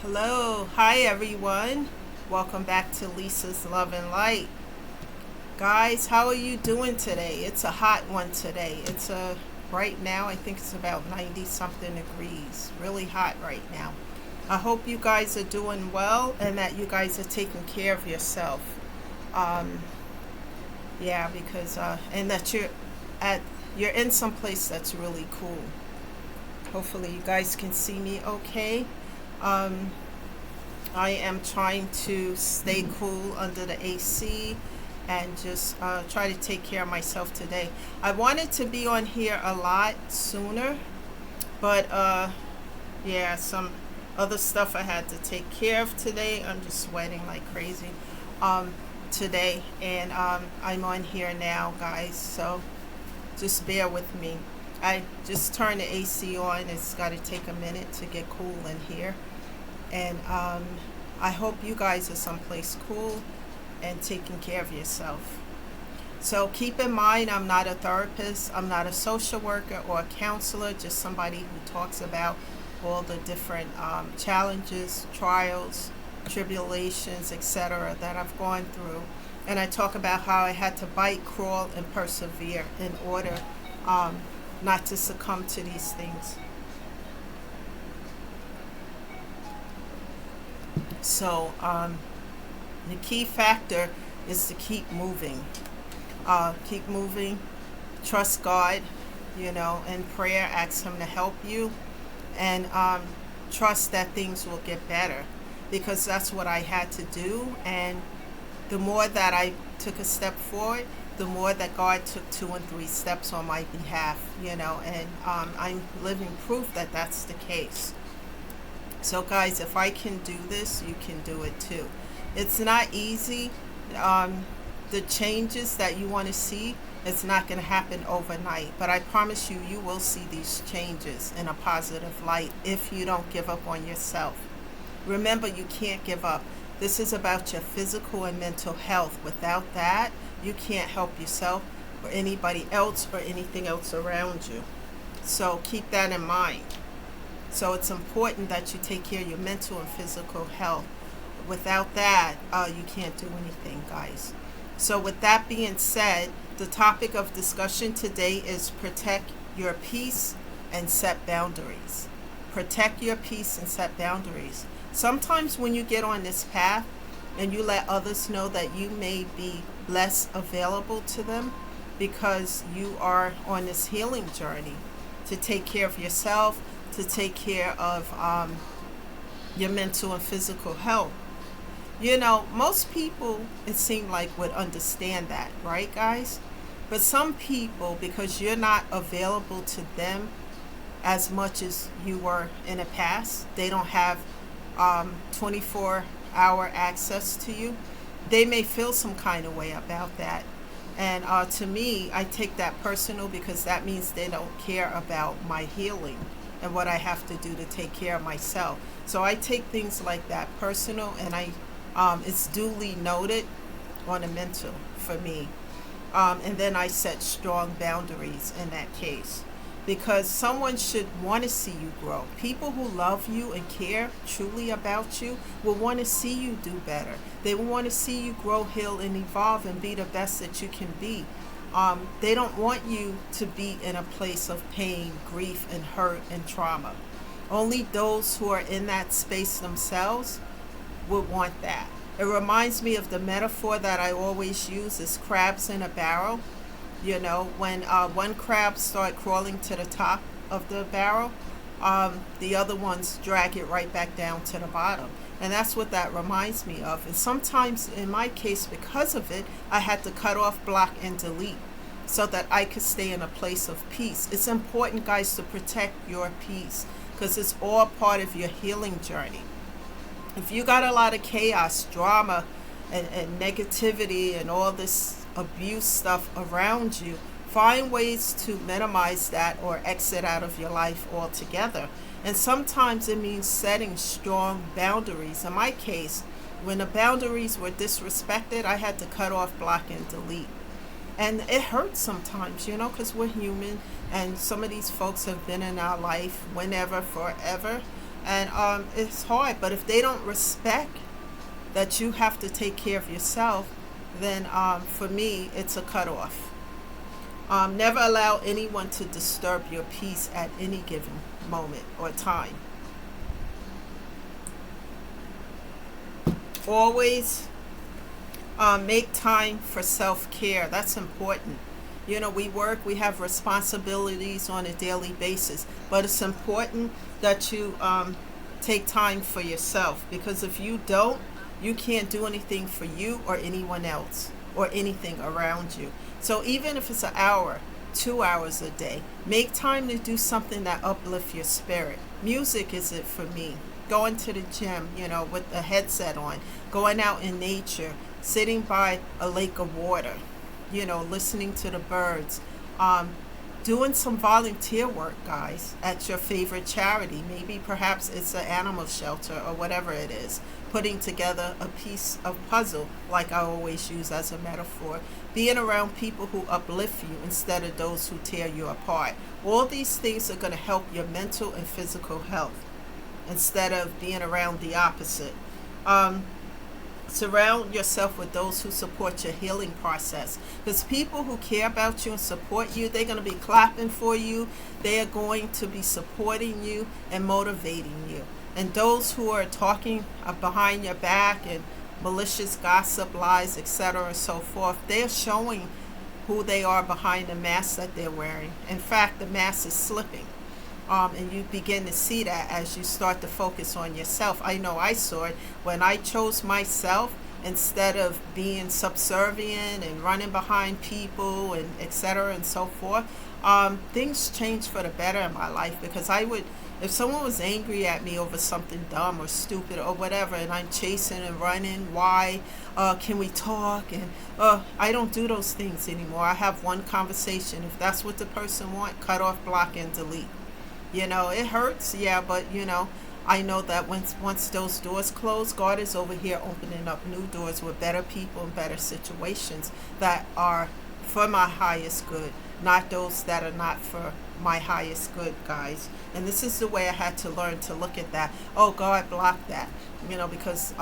Hello, hi everyone. Welcome back to Lisa's Love and Light. Guys, how are you doing today? It's a hot one today. Right now, I think it's about 90 something degrees. Really hot right now. I hope you guys are doing well and that you guys are taking care of yourself. Um, yeah, because and that at you're in some place that's really cool. Hopefully you guys can see me okay. Um, I am trying to stay cool under the AC and just try to take care of myself today. I wanted to be on here a lot sooner, but yeah, some other stuff I had to take care of today. I'm just sweating like crazy um, today, and I'm on here now, guys. So just bear with me. I just turned the AC on. It's got to take a minute to get cool in here. And I hope you guys are someplace cool and taking care of yourself. So keep in mind, I'm not a therapist, I'm not a social worker or a counselor, just somebody who talks about all the different challenges, trials, tribulations, etc. that I've gone through. And I talk about how I had to bite, crawl, and persevere in order not to succumb to these things. So the key factor is to keep moving. Keep moving. Trust God, in prayer. Ask Him to help you. And trust that things will get better. Because that's what I had to do. And the more that I took a step forward, the more that God took 2 and 3 steps on my behalf, and I'm living proof that that's the case. So guys, if I can do this, you can do it too. It's not easy. The changes that you want to see, it's not going to happen overnight. But I promise you, you will see these changes in a positive light if you don't give up on yourself. Remember, you can't give up. This is about your physical and mental health. Without that, you can't help yourself or anybody else or anything else around you. So keep that in mind. So it's important that you take care of your mental and physical health. Without that, you can't do anything, guys. So with that being said, the topic of discussion today is protect your peace and set boundaries. Protect your peace and set boundaries. Sometimes when you get on this path and you let others know that you may be less available to them because you are on this healing journey to take care of yourself, to take care of your mental and physical health. Most people, it seems like, would understand that, right, guys? But some people, because you're not available to them as much as you were in the past, they don't have 24-hour access to you, they may feel some kind of way about that. And to me, I take that personal because that means they don't care about my healing and what I have to do to take care of myself. So I take things like that personal, and it's duly noted on a mental for me. And then I set strong boundaries in that case, because someone should want to see you grow. People who love you and care truly about you will want to see you do better. They will want to see you grow, heal, and evolve and be the best that you can be. They don't want you to be in a place of pain, grief, and hurt and trauma. Only those who are in that space themselves would want that. It reminds me of the metaphor that I always use is crabs in a barrel. When one crab starts crawling to the top of the barrel, the other ones drag it right back down to the bottom. And that's what that reminds me of. And sometimes, in my case, because of it, I had to cut off, block, and delete so that I could stay in a place of peace. It's important, guys, to protect your peace because it's all part of your healing journey. If you got a lot of chaos, drama, and negativity and all this abuse stuff around you, find ways to minimize that or exit out of your life altogether. And sometimes it means setting strong boundaries. In my case, when the boundaries were disrespected, I had to cut off, block, and delete. And it hurts sometimes, because we're human, and some of these folks have been in our life whenever, forever. And it's hard, but if they don't respect that you have to take care of yourself, then for me, it's a cutoff. Never allow anyone to disturb your peace at any given moment or time. Always make time for self-care. That's important. You know, we work, we have responsibilities on a daily basis, but it's important that you take time for yourself, because if you don't, you can't do anything for you or anyone else or anything around you. So even if it's an hour, 2 hours a day, make time to do something that uplifts your spirit. Music is it for me. Going to the gym, you know, with a headset on, going out in nature, sitting by a lake of water, you know, listening to the birds, doing some volunteer work, guys, at your favorite charity. Maybe perhaps it's an animal shelter or whatever it is. Putting together a piece of puzzle, like I always use as a metaphor. Being around people who uplift you instead of those who tear you apart. All these things are going to help your mental and physical health instead of being around the opposite. Surround yourself with those who support your healing process, because people who care about you and support you, they're going to be clapping for you. They are going to be supporting you and motivating you. And those who are talking behind your back and malicious gossip, lies, etc. and so forth, they are showing who they are behind the mask that they're wearing. In fact, the mask is slipping. And you begin to see that as you start to focus on yourself. I know I saw it when I chose myself instead of being subservient and running behind people and etc. and so forth. Things changed for the better in my life, because I would, if someone was angry at me over something dumb or stupid or whatever, and I'm chasing and running, why? Can we talk? And I don't do those things anymore. I have one conversation. If that's what the person wants, cut off, block, and delete. You know, it hurts, yeah, but, you know, I know that once those doors close, God is over here opening up new doors with better people and better situations that are for my highest good, not those that are not for my highest good, guys. And this is the way I had to learn to look at that. Oh, God, block that, you know, because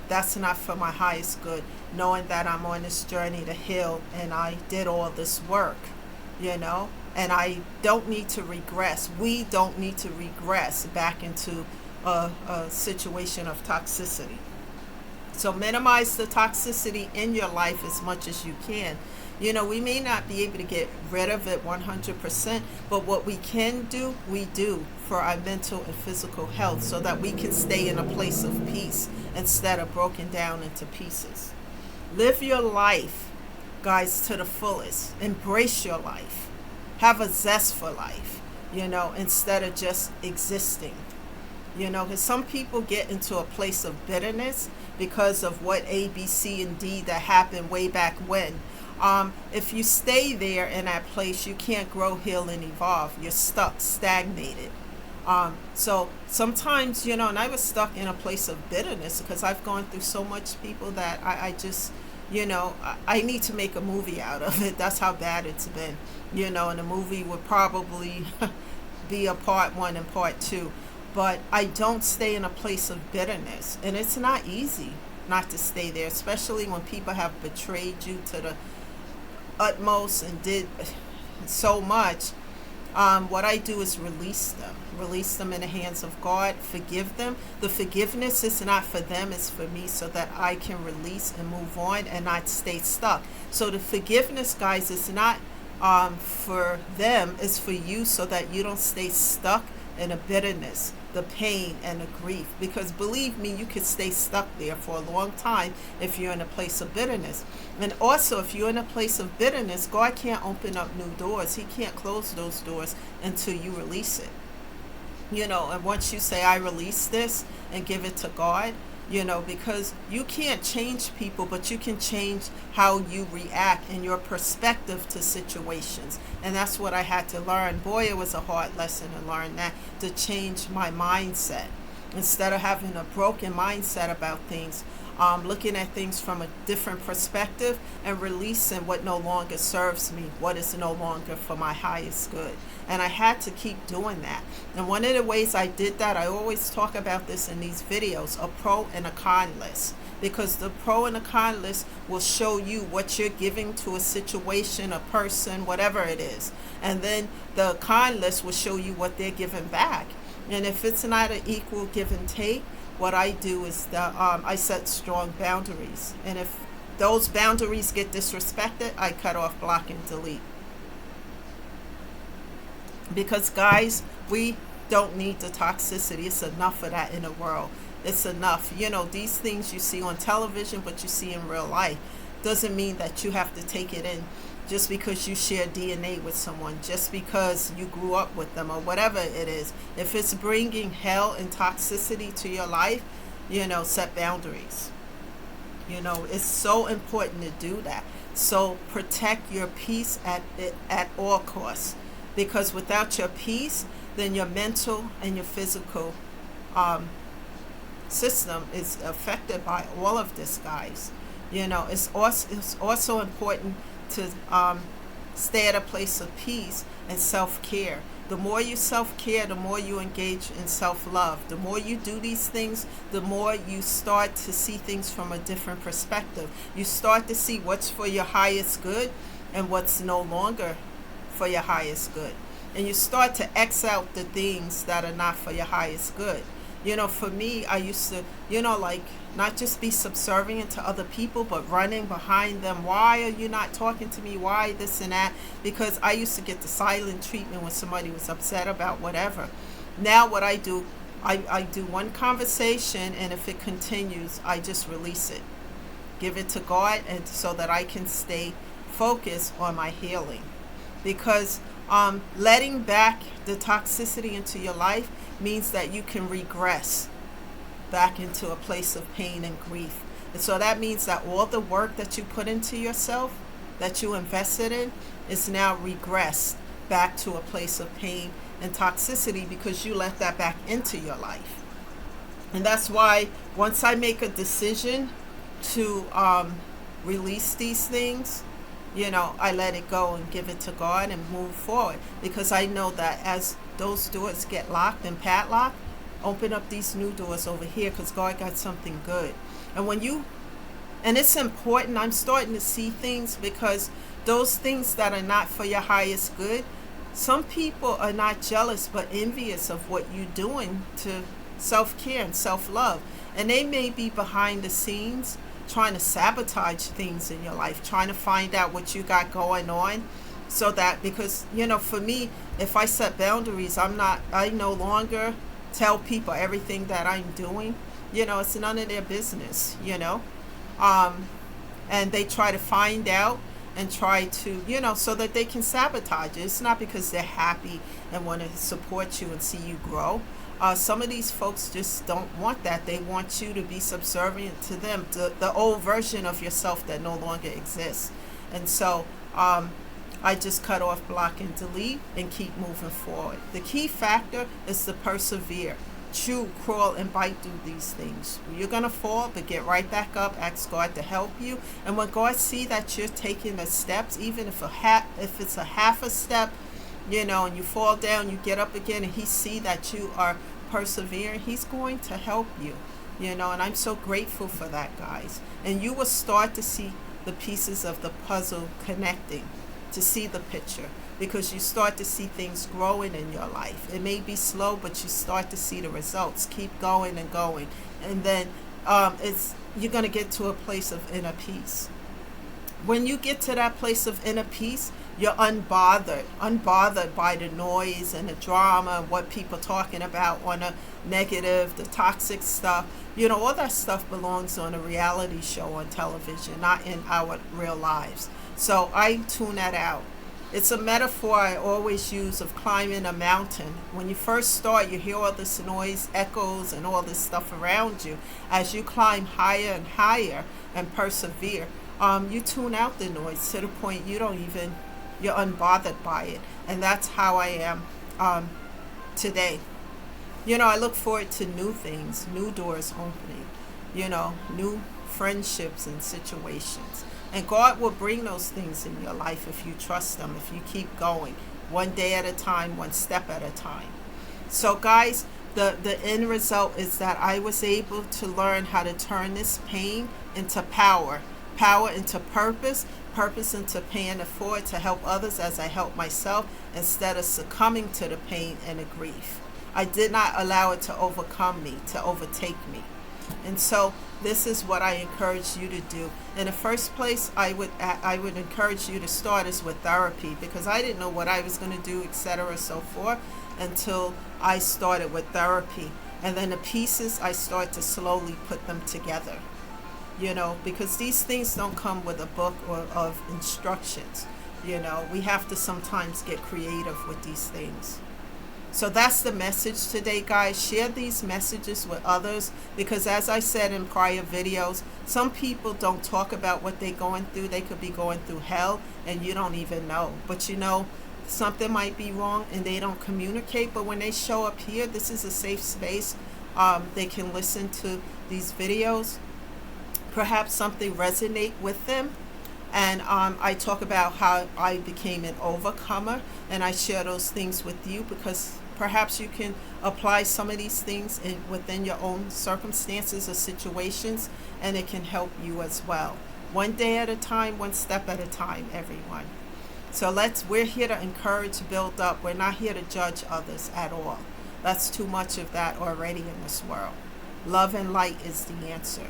that's not for my highest good, knowing that I'm on this journey to heal and I did all this work, you know. And I don't need to regress. We don't need to regress back into a situation of toxicity. So minimize the toxicity in your life as much as you can. You know, we may not be able to get rid of it 100%, but what we can do, we do for our mental and physical health, so that we can stay in a place of peace instead of broken down into pieces. Live your life, guys, to the fullest. Embrace your life. Have a zest for life, you know, instead of just existing. You know, because some people get into a place of bitterness because of what A, B, C, and D that happened way back when. If you stay there in that place, you can't grow, heal, and evolve. You're stuck, stagnated. So sometimes, you know, and I was stuck in a place of bitterness because I've gone through so much, people, that I just, you know, I need to make a movie out of it. That's how bad it's been. You know, and the movie would probably be a part 1 and part 2. But I don't stay in a place of bitterness. And it's not easy not to stay there, especially when people have betrayed you to the utmost and did so much. What I do is release them in the hands of God, forgive them. The forgiveness is not for them, it's for me, so that I can release and move on and not stay stuck. So the forgiveness, guys, is not for them, it's for you, so that you don't stay stuck in the bitterness, the pain, and the grief. Because believe me, you could stay stuck there for a long time if you're in a place of bitterness. And also, if you're in a place of bitterness, God can't open up new doors. He can't close those doors until you release it. You know, and once you say, I release this, and give it to God, you know, because you can't change people, but you can change how you react and your perspective to situations. And that's what I had to learn. Boy, it was a hard lesson to learn that, to change my mindset. Instead of having a broken mindset about things, looking at things from a different perspective and releasing what no longer serves me, what is no longer for my highest good. And I had to keep doing that. And one of the ways I did that, I always talk about this in these videos, a pro and a con list. Because the pro and the con list will show you what you're giving to a situation, a person, whatever it is. And then the con list will show you what they're giving back. And if it's not an equal give and take, what I do is that I set strong boundaries. And if those boundaries get disrespected, I cut off, block, and delete. Because guys, we don't need the toxicity. It's enough of that in the world. It's enough. You know, these things you see on television, but you see in real life, doesn't mean that you have to take it in just because you share DNA with someone, just because you grew up with them or whatever it is. If it's bringing hell and toxicity to your life, you know, set boundaries. You know, it's so important to do that. So protect your peace at all costs, because without your peace, then your mental and your physical system is affected by all of this, guys. You know, it's also important to stay at a place of peace and self-care. The more you self-care, the more you engage in self-love. The more you do these things, the more you start to see things from a different perspective. You start to see what's for your highest good and what's no longer for your highest good. And you start to X out the things that are not for your highest good. You know, for me, I used to, you know, like, not just be subservient to other people, but running behind them. Why are you not talking to me? Why this and that? Because I used to get the silent treatment when somebody was upset about whatever. Now what I do, I do one conversation, and if it continues, I just release it. Give it to God, and so that I can stay focused on my healing. Because letting back the toxicity into your life means that you can regress back into a place of pain and grief. And so that means that all the work that you put into yourself, that you invested in, is now regressed back to a place of pain and toxicity, because you let that back into your life. And that's why once I make a decision to release these things, you know, I let it go and give it to God and move forward, because I know that as those doors get locked and padlocked, open up these new doors over here, because God got something good. And it's important, I'm starting to see things, because those things that are not for your highest good, some people are not jealous but envious of what you're doing to self-care and self-love. And they may be behind the scenes trying to sabotage things in your life, trying to find out what you got going on, so that, because, you know, for me, if I set boundaries, I no longer tell people everything that I'm doing. You know, it's none of their business, you know. And they try to find out and try to, you know, so that they can sabotage it. It's not because they're happy and want to support you and see you grow. Some of these folks just don't want that. They want you to be subservient to them, the old version of yourself that no longer exists. And so I just cut off, block, and delete, and keep moving forward. The key factor is to persevere. Chew, crawl, and bite through these things. You're going to fall, but get right back up. Ask God to help you. And when God sees that you're taking the steps, even if it's a half a step, you know, and you fall down, you get up again, and He see that you are persevering, He's going to help you. You know, and I'm so grateful for that, guys. And you will start to see the pieces of the puzzle connecting, to see the picture, because you start to see things growing in your life. It may be slow, but you start to see the results. Keep going and going, and then you're going to get to a place of inner peace. When you get to that place of inner peace, you're unbothered by the noise and the drama, what people talking about on the negative, the toxic stuff. You know, all that stuff belongs on a reality show on television, not in our real lives. So I tune that out. It's a metaphor I always use of climbing a mountain. When you first start, you hear all this noise, echoes, and all this stuff around you. As you climb higher and higher and persevere, you tune out the noise to the point you're unbothered by it. And that's how I am today. You know, I look forward to new things, new doors opening, you know, new friendships and situations. And God will bring those things in your life if you trust Him, if you keep going, one day at a time, one step at a time. So guys, the end result is that I was able to learn how to turn this pain into power, power into purpose, purpose into paying it forward to help others as I help myself, instead of succumbing to the pain and the grief. I did not allow it to overcome me, to overtake me. And so this is what I encourage you to do. In the first place, I would encourage you to start is with therapy, because I didn't know what I was going to do, etc., so forth, until I started with therapy. And then the pieces, I start to slowly put them together, because these things don't come with a book or of instructions. We have to sometimes get creative with these things. So that's the message today, guys. Share these messages with others, because as I said in prior videos, some people don't talk about what they're going through. They could be going through hell and you don't even know. But something might be wrong and they don't communicate. But when they show up here, this is a safe space. They can listen to these videos. Perhaps something resonate with them. And I talk about how I became an overcomer, and I share those things with you because perhaps you can apply some of these things within your own circumstances or situations, and it can help you as well. One day at a time, one step at a time, everyone. So we're here to encourage, build up. We're not here to judge others at all. That's too much of that already in this world. Love and light is the answer.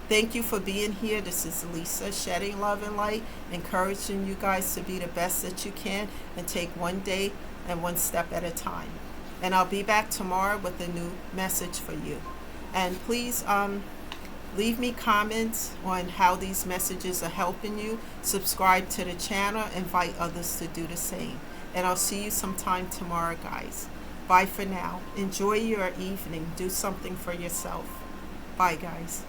Thank you for being here. This is Lisa, shedding love and light, encouraging you guys to be the best that you can and take one day and one step at a time. And I'll be back tomorrow with a new message for you. And please leave me comments on how these messages are helping you. Subscribe to the channel. Invite others to do the same. And I'll see you sometime tomorrow, guys. Bye for now. Enjoy your evening. Do something for yourself. Bye, guys.